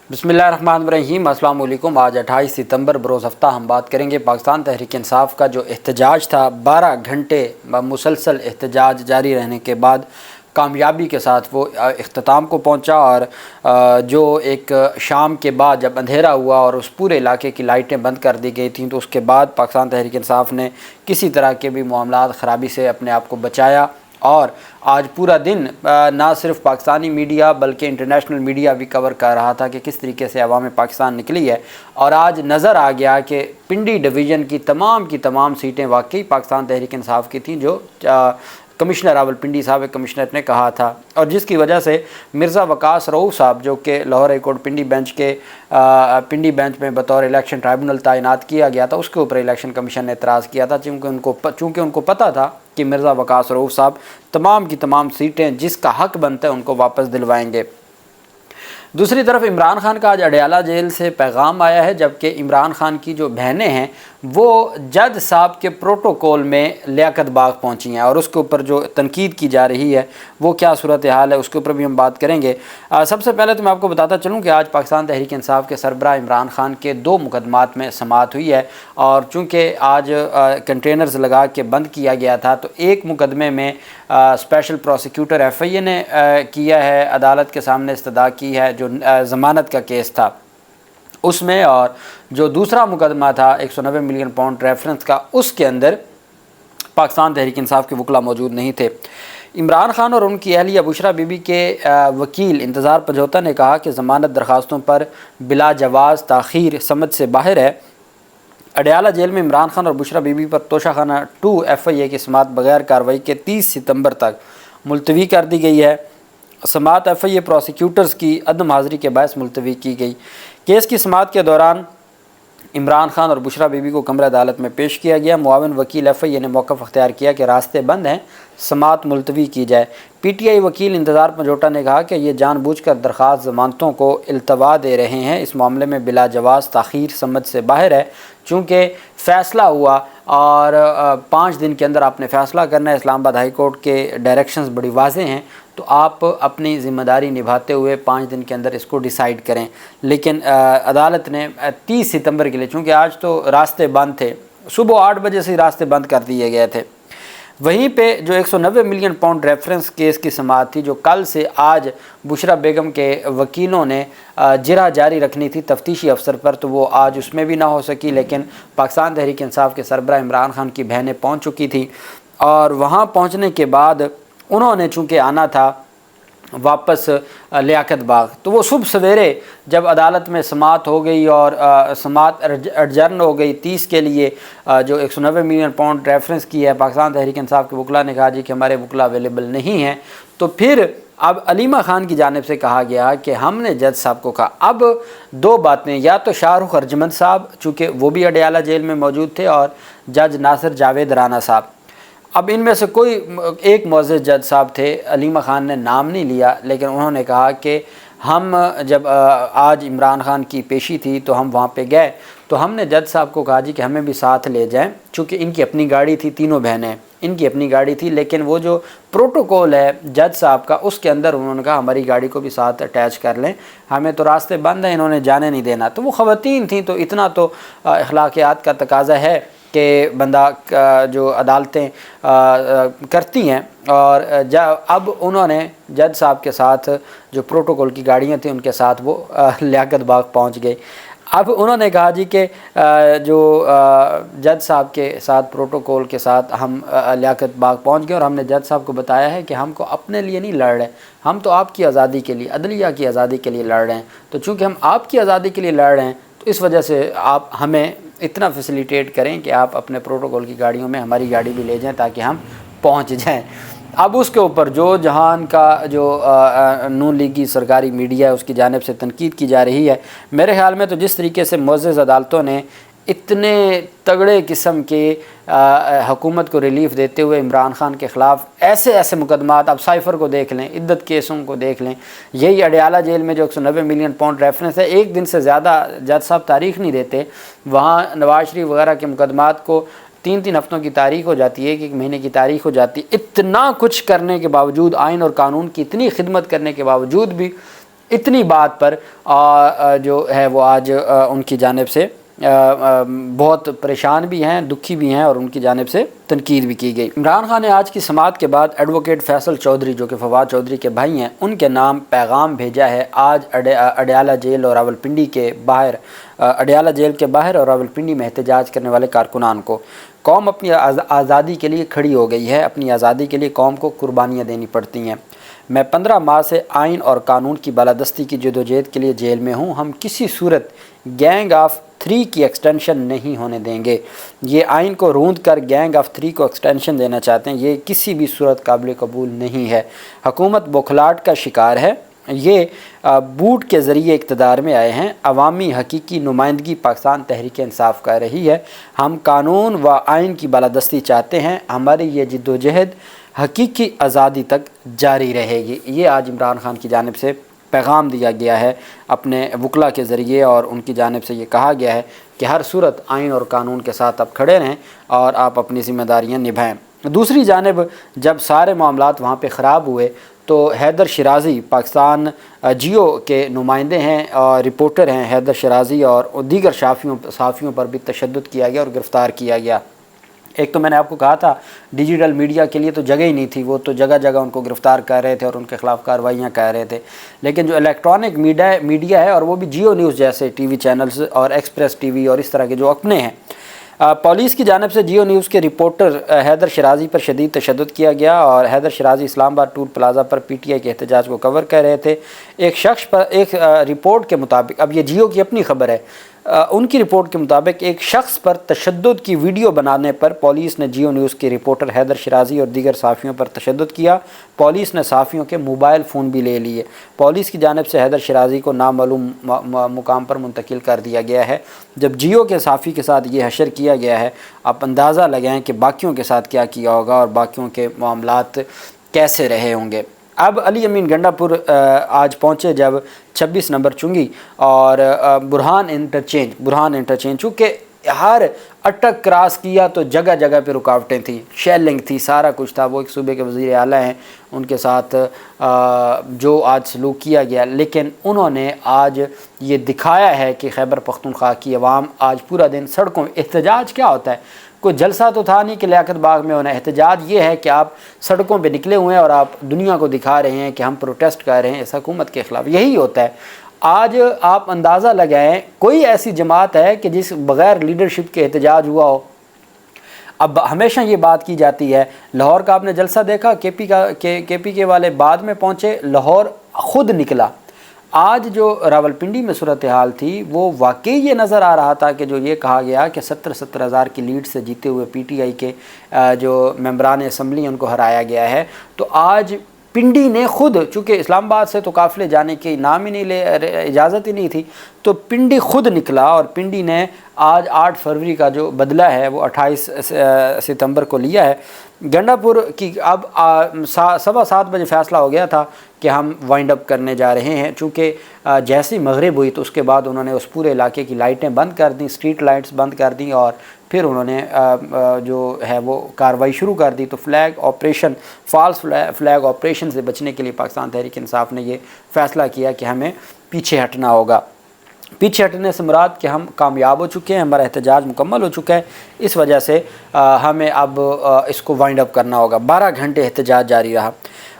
बिस्मिल्लाहिर्रहमानिर्रहीम। अस्सलाम वालेकुम। आज 28 सितंबर बरोज़ हफ्ता हम बात करेंगे पाकिस्तान तहरीक इंसाफ का जो एहतजाज था, 12 घंटे मुसलसल एहतजाज जारी रहने के बाद कामयाबी के साथ वो इख्तिताम को पहुंचा। और जो एक शाम के बाद जब अंधेरा हुआ और उस पूरे इलाके की लाइटें बंद कर दी गई थीं, तो उसके बाद पाकिस्तान तहरीक इंसाफ ने किसी तरह के भी मामलात ख़राबी से अपने आप को बचाया। और आज पूरा दिन ना सिर्फ पाकिस्तानी मीडिया बल्कि इंटरनेशनल मीडिया भी कवर कर रहा था कि किस तरीके से अवाम पाकिस्तान निकली है। और आज नज़र आ गया कि पिंडी डिवीज़न की तमाम सीटें वाकई पाकिस्तान तहरीक इंसाफ की थीं, जो कमिश्नर रावलपिंडी साहब कमिश्नर ने कहा था, और जिसकी वजह से मिर्ज़ा वकास रऊफ़ साहब जो कि लाहौर हाई कोर्ट पिंडी बेंच में बतौर इलेक्शन ट्राइब्यूनल तैनात किया गया था, उसके ऊपर इलेक्शन कमीशन ने एतराज़ किया था, चूँकि उनको पता था कि मिर्ज़ा वकास रऊफ़ साहब तमाम की तमाम सीटें जिसका हक़ बनता है उनको वापस दिलवाएंगे। दूसरी तरफ इमरान खान का आज अडयाला जेल से पैगाम आया है, जबकि इमरान खान की जो बहनें हैं वो जज साहब के प्रोटोकॉल में लियाकत बाग पहुंची हैं, और उसके ऊपर जो तनकीद की जा रही है वो क्या सूरत हाल है उसके ऊपर भी हम बात करेंगे। सबसे पहले तो मैं आपको बताता चलूं कि आज पाकिस्तान तहरीक इंसाफ के सरबराह इमरान खान के 2 मुकदमात में समाअत हुई है, और चूँकि आज कंटेनर्स लगा के बंद किया गया था, तो एक मुकदमे में स्पेशल प्रोसिक्यूटर FIA ने किया है, अदालत के सामने इस्तदा की है, जो ज़मानत का केस था उसमें, और जो दूसरा मुकदमा था 190 मिलियन पाउंड रेफरेंस का, उसके अंदर पाकिस्तान तहरीक इंसाफ के वकील मौजूद नहीं थे। इमरान खान और उनकी अहलिया बुशरा बीबी के वकील इंतज़ार पजौता ने कहा कि ज़मानत दरखास्तों पर बिला जवाज़ ताख़ीर समझ से बाहर है। अडयाला जेल में इमरान खान और बुशरा बीबी पर तोशाखाना 2 FIA की समाअत बगैर कार्रवाई के 30 सितंबर तक मुलतवी कर दी गई है। समाअत FIA प्रोसिक्यूटर्स की अदम हाज़िरी के बायस मुलतवी की गई। केस की समाअत के दौरान इमरान खान और बुशरा बीबी को कमरा अदालत में पेश किया गया। मुआविन वकील FIA ने मौक़िफ़ अख्तियार किया कि रास्ते बंद हैं, समाअत मुलतवी की जाए। PTI वकील इंतज़ार पजौटा ने कहा कि ये जानबूझकर दरख्वास्त ज़मानतों को इल्तवा दे रहे हैं। इस मामले में बिला जवाज़ ताख़ीर समझ से बाहर है, चूँकि फ़ैसला हुआ और 5 दिन के अंदर आपने फ़ैसला करना है। इस्लामाबाद हाई कोर्ट के डायरेक्शंस बड़ी वाज़ेह हैं, तो आप अपनी ज़िम्मेदारी निभाते हुए 5 दिन के अंदर इसको डिसाइड करें। लेकिन अदालत ने 30 सितंबर के लिए, चूँकि आज तो रास्ते बंद थे, सुबह 8 बजे से रास्ते बंद कर दिए गए थे। वहीं पे जो 190 मिलियन पाउंड रेफरेंस केस की समाअत थी, जो कल से आज बुशरा बेगम के वकीलों ने जिरह जारी रखनी थी तफ्तीशी अफसर पर, तो वो आज उसमें भी ना हो सकी। लेकिन पाकिस्तान तहरीक इंसाफ के सरबराह इमरान खान की बहनें पहुँच चुकी थी, और वहाँ पहुँचने के बाद उन्होंने चूँकि आना था वापस लियाकत बाग, तो वो सुबह सवेरे जब अदालत में समाअत हो गई और समाअत एडजर्न हो गई 30 के लिए, जो 190 मिलियन पाउंड रेफरेंस की है, पाकिस्तान तहरीक इंसाफ के वकला ने कहा जी कि हमारे वकला अवेलेबल नहीं हैं। तो फिर अब अलीमा खान की जानिब से कहा गया कि हमने जज साहब को कहा, अब 2 बातें, या तो शाहरुख अर्जमंद साहब चूँकि वो भी अडयाला जेल में मौजूद थे, और जज नासिर जावेद राना साहब, अब इनमें से कोई एक मुअज़्ज़ज़ जज साहब थे। अलीमा खान ने नाम नहीं लिया, लेकिन उन्होंने कहा कि हम जब आज इमरान खान की पेशी थी तो हम वहाँ पे गए, तो हमने जज साहब को कहा जी कि हमें भी साथ ले जाएं, चूँकि इनकी अपनी गाड़ी थी, तीनों बहनें इनकी अपनी गाड़ी थी, लेकिन वो जो प्रोटोकॉल है जज साहब का उसके अंदर उन्होंने कहा हमारी गाड़ी को भी साथ अटैच कर लें, हमें तो रास्ते बंद हैं, इन्होंने जाने नहीं देना। तो वो ख़वातीन थी, तो इतना तो अखलाकियात का तकाज़ा है कि बंदा जो अदालतें करती हैं। और अब उन्होंने जज साहब के साथ जो प्रोटोकॉल की गाड़ियाँ थी उनके साथ वो लियाकत बाग पहुँच गए। अब उन्होंने कहा जी कि जो जज साहब के साथ प्रोटोकॉल के साथ हम लियाकत बाग पहुँच गए, और हमने जज साहब को बताया है कि हमको अपने लिए नहीं लड़ रहे, हम तो आपकी आज़ादी के लिए, अदलिया की आज़ादी के लिए लड़ रहे हैं। तो चूँकि हम आपकी आज़ादी के लिए लड़ रहे हैं, तो इस वजह से आप हमें इतना फैसिलिटेट करें कि आप अपने प्रोटोकॉल की गाड़ियों में हमारी गाड़ी भी ले जाएं ताकि हम पहुंच जाएं। अब उसके ऊपर जो जहान का जो नून लीग की सरकारी मीडिया है उसकी जानिब से तनकीद की जा रही है। मेरे ख्याल में तो जिस तरीके से मुअज़्ज़ज़ अदालतों ने इतने तगड़े किस्म के हुकूमत को रिलीफ देते हुए इमरान खान के ख़िलाफ़ ऐसे मुकदमात, अब साइफ़र को देख लें, इद्दत केसों को देख लें, यही अडयाला जेल में जो 190 मिलियन पाउंड रेफरेंस है, एक दिन से ज़्यादा जज साहब तारीख़ नहीं देते। वहाँ नवाज शरीफ वगैरह के मुकदमात को 3-3 हफ्तों की तारीख़ हो जाती है, 1 महीने की तारीख़ हो जाती है। इतना कुछ करने के बावजूद, आइन और कानून की इतनी खिदमत करने के बावजूद भी इतनी बात पर जो है वो आज उनकी जानिब से बहुत परेशान भी हैं, दुखी भी हैं और उनकी जानिब से तनकीद भी की गई। इमरान खान ने आज की समाअत के बाद एडवोकेट फैसल चौधरी जो कि फवाद चौधरी के भाई हैं, उनके नाम पैगाम भेजा है आज अडयाला जेल और रावलपिंडी के बाहर, अडयाला जेल के बाहर और रावलपिंडी में एहतजाज करने वाले कारकुनान को। कौम अपनी आज़ादी के लिए खड़ी हो गई है, अपनी आज़ादी के लिए कौम को कुर्बानियाँ देनी पड़ती हैं। मैं 15 माह से आइन और कानून की बालादस्ती की जदोजहद के लिए जेल में हूँ। हम किसी सूरत गैंग ऑफ 3 की एक्सटेंशन नहीं होने देंगे। ये आइन को रूंद कर गैंग ऑफ 3 को एक्सटेंशन देना चाहते हैं, ये किसी भी सूरत काबिल कबूल नहीं है। हुकूमत बौखलाहट का शिकार है। ये बूट के ज़रिए इक़्तिदार में आए हैं। अवामी हकीकी नुमाइंदगी पाकिस्तान तहरीक इंसाफ कर रही है। हम कानून व आइन की बालादस्ती चाहते हैं। हमारी ये जिद्दोजहद हकीकी आज़ादी तक जारी रहेगी। ये आज इमरान खान की जानिब से पैगाम दिया गया है अपने वकला के ज़रिए, और उनकी जानिब से ये कहा गया है कि हर सूरत आइन और कानून के साथ आप खड़े रहें और आप अपनी ज़िम्मेदारियाँ निभाएं। दूसरी जानिब जब सारे मामलात वहाँ पे ख़राब हुए तो हैदर शिराज़ी, पाकिस्तान जियो के नुमाइंदे हैं और रिपोर्टर हैं हैदर शिराज़ी, और दीगर सहाफ़ियों पर भी तशद्दुद किया गया और गिरफ़्तार किया गया। एक तो मैंने आपको कहा था डिजिटल मीडिया के लिए तो जगह ही नहीं थी, वो तो जगह जगह उनको गिरफ़्तार कर रहे थे और उनके ख़िलाफ़ कार्रवाइयाँ कर रहे थे। लेकिन जो इलेक्ट्रॉनिक मीडिया है, और वो भी जियो न्यूज़ जैसे टीवी चैनल्स और एक्सप्रेस टीवी और इस तरह के जो अपने हैं, पुलिस की जानिब से जियो न्यूज़ के रिपोर्टर हैदर शिराज़ी पर शदीद तशद्दुद किया गया, और हैदर शिराज़ी इस्लामाबाद टूल प्लाज़ा पर PTI के एहतजाज को कवर कर रहे थे। एक शख्स पर एक रिपोर्ट के मुताबिक, अब ये जियो की अपनी खबर है, उनकी रिपोर्ट के मुताबिक एक शख्स पर तशद्दुद की वीडियो बनाने पर पुलिस ने जियो न्यूज़ के रिपोर्टर हैदर शिराज़ी और दीगर सहाफ़ियों पर तशद्दुद किया। पुलिस ने सहाफ़ियों के मोबाइल फ़ोन भी ले लिए। पुलिस की जानिब से हैदर शिराज़ी को नामालूम मुकाम पर मुंतकिल कर दिया गया है। जब जियो के सहाफ़ी के साथ ये हशर किया गया है, आप अंदाज़ा लगाएं कि बाकियों के साथ क्या किया होगा और बाकियों के मामलात कैसे रहे होंगे। अब अली अमीन गंडापुर आज पहुँचे जब 26 नंबर चुंगी और बुरहान इंटरचेंज चूँकि हर अटक क्रॉस किया तो जगह जगह पे रुकावटें थी, शेलिंग थी, सारा कुछ था। वो एक सूबे के वज़ीर आला हैं, उनके साथ जो आज सलूक किया गया, लेकिन उन्होंने आज ये दिखाया है कि खैबर पख्तूनख्वा की अवाम आज पूरा दिन सड़कों में, एहतजाज क्या होता है, कोई जलसा तो था नहीं कि लियाकत बाग में होना। एहतजाज ये है कि आप सड़कों पे निकले हुए हैं और आप दुनिया को दिखा रहे हैं कि हम प्रोटेस्ट कर रहे हैं इस हुकूमत के ख़िलाफ़। यही होता है। आज आप अंदाज़ा लगाएं, कोई ऐसी जमात है कि जिस बग़ैर लीडरशिप के एहतजाज हुआ हो। अब हमेशा ये बात की जाती है, लाहौर का आपने जलसा देखा, KP के वाले बाद में पहुँचे, लाहौर ख़ुद निकला। आज जो रावलपिंडी में सूरत हाल थी वो वाकई ये नज़र आ रहा था कि जो ये कहा गया कि 17 हज़ार की लीड से जीते हुए PTI के जो मेंबरान असम्बली उनको हराया गया है। तो आज पिंडी ने खुद, चूँकि इस्लामाबाद से तो काफ़िले जाने की नाम ही नहीं इजाज़त ही नहीं थी, तो पिंडी खुद निकला और पिंडी ने आज 8 फरवरी का जो बदला है वो 28 सितंबर को लिया है। गंडापुर की अब 7:15 बजे फ़ैसला हो गया था कि हम वाइंड अप करने जा रहे हैं। चूँकि जैसी मगरिब हुई तो उसके बाद उन्होंने उस पूरे इलाके की लाइटें बंद कर दी, स्ट्रीट लाइट्स बंद कर दी, और फिर उन्होंने जो है वो कार्रवाई शुरू कर दी। तो फॉल्स फ्लैग ऑपरेशन से बचने के लिए पाकिस्तान तहरीक इंसाफ ने ये फ़ैसला किया कि हमें पीछे हटना होगा। पीछे हटने से मुराद कि हम कामयाब हो चुके हैं, हमारा एहतजाज मुकम्मल हो चुका है, इस वजह से हमें अब इसको वाइंड अप करना होगा। 12 घंटे एहतजाज जारी रहा।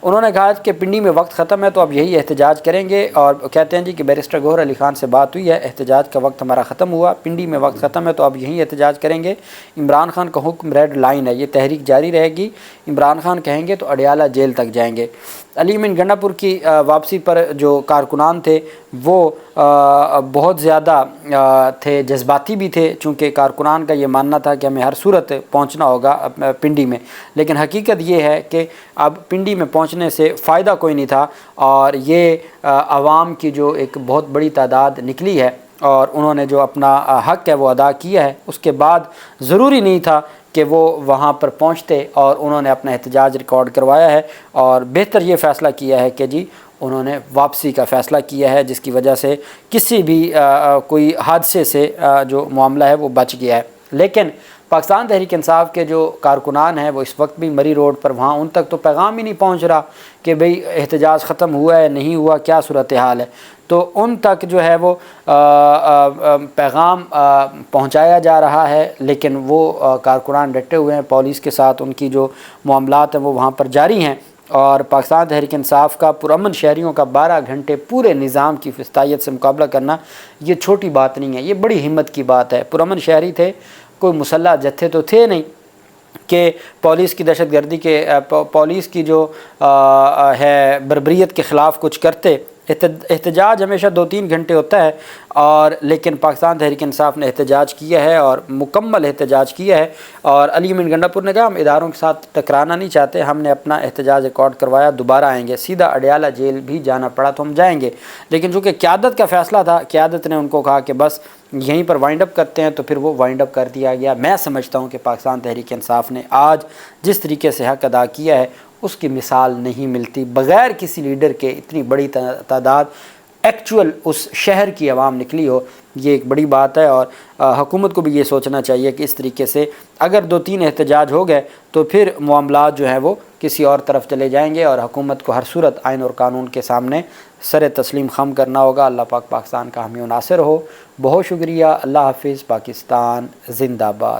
उन्होंने कहा कि पिंडी में वक्त ख़त्म है तो अब यही एहतजाज करेंगे, और कहते हैं जी कि बैरिस्टर गौहर अली खान से बात हुई है, एहतजाज का वक्त हमारा ख़त्म हुआ, पिंडी में वक्त ख़त्म है तो अब यही एहतजाज करेंगे। इमरान खान का हुक्म रेड लाइन है, ये तहरीक जारी रहेगी। इमरान खान कहेंगे तो अडयाला जेल तक जाएंगे। अली अमीन गंडापुर की वापसी पर जो कारकुनान थे वो बहुत ज़्यादा थे, जज्बाती भी थे, चूँकि कारकुनान का ये मानना था कि हमें हर सूरत पहुँचना होगा पिंडी में। लेकिन हकीकत ये है कि अब पिंडी में पहुँचने से फ़ायदा कोई नहीं था, और ये आवाम की जो एक बहुत बड़ी तादाद निकली है और उन्होंने जो अपना हक़ है वो अदा किया है, उसके बाद ज़रूरी नहीं था कि वो वहाँ पर पहुँचते, और उन्होंने अपना एहतजाज रिकॉर्ड करवाया है। और बेहतर ये फ़ैसला किया है कि जी उन्होंने वापसी का फ़ैसला किया है, जिसकी वजह से किसी भी कोई हादसे से जो मामला है वो बच गया है। लेकिन پاکستان تحریک انصاف کے جو کارکنان ہیں وہ اس وقت بھی مری روڈ پر وہاں ان تک تو پیغام ہی نہیں پہنچ رہا کہ بھئی احتجاج ختم ہوا ہے نہیں ہوا، کیا صورتحال ہے، تو ان تک جو ہے وہ پیغام پہنچایا جا رہا ہے، لیکن وہ کارکنان ڈٹے ہوئے ہیں، پولیس کے ساتھ ان کی جو معاملات ہیں وہ وہاں پر جاری ہیں، اور پاکستان تحریک انصاف کا پرامن شہریوں کا 12 گھنٹے پورے نظام کی فستائیت سے مقابلہ کرنا یہ چھوٹی بات نہیں ہے، یہ بڑی ہمت کی بات ہے۔ پرامن شہری تھے، کوئی مسلح جتھے تو تھے نہیں کہ پولیس کی دہشت گردی کے پولیس کی جو ہے بربریت کے خلاف کچھ کرتے۔ احتجاج ہمیشہ 2-3 گھنٹے ہوتا ہے، اور لیکن پاکستان تحریک انصاف نے احتجاج کیا ہے اور مکمل احتجاج کیا ہے، اور علی امین گنڈا پور نے کہا ہم اداروں کے ساتھ ٹکرانا نہیں چاہتے، ہم نے اپنا احتجاج ریکارڈ کروایا، دوبارہ آئیں گے، سیدھا اڈیالہ جیل بھی جانا پڑا تو ہم جائیں گے، لیکن چونکہ قیادت کا فیصلہ تھا، قیادت نے ان کو کہا کہ بس یہیں پر وائنڈ اپ کرتے ہیں، تو پھر وہ وائنڈ اپ کر دیا گیا۔ میں سمجھتا ہوں کہ پاکستان تحریک انصاف نے آج جس طریقے سے حق ادا کیا ہے اس کی مثال نہیں ملتی، بغیر کسی لیڈر کے اتنی بڑی تعداد ایکچول اس شہر کی عوام نکلی ہو، یہ ایک بڑی بات ہے، اور حکومت کو بھی یہ سوچنا چاہیے کہ اس طریقے سے اگر 2-3 احتجاج ہو گئے تو پھر معاملات جو ہیں وہ کسی اور طرف چلے جائیں گے، اور حکومت کو ہر صورت آئین اور قانون کے سامنے سر تسلیم خم کرنا ہوگا۔ اللہ پاک پاکستان کا حامی و ناصر ہو۔ بہت شکریہ، اللہ حافظ، پاکستان زندہ باد۔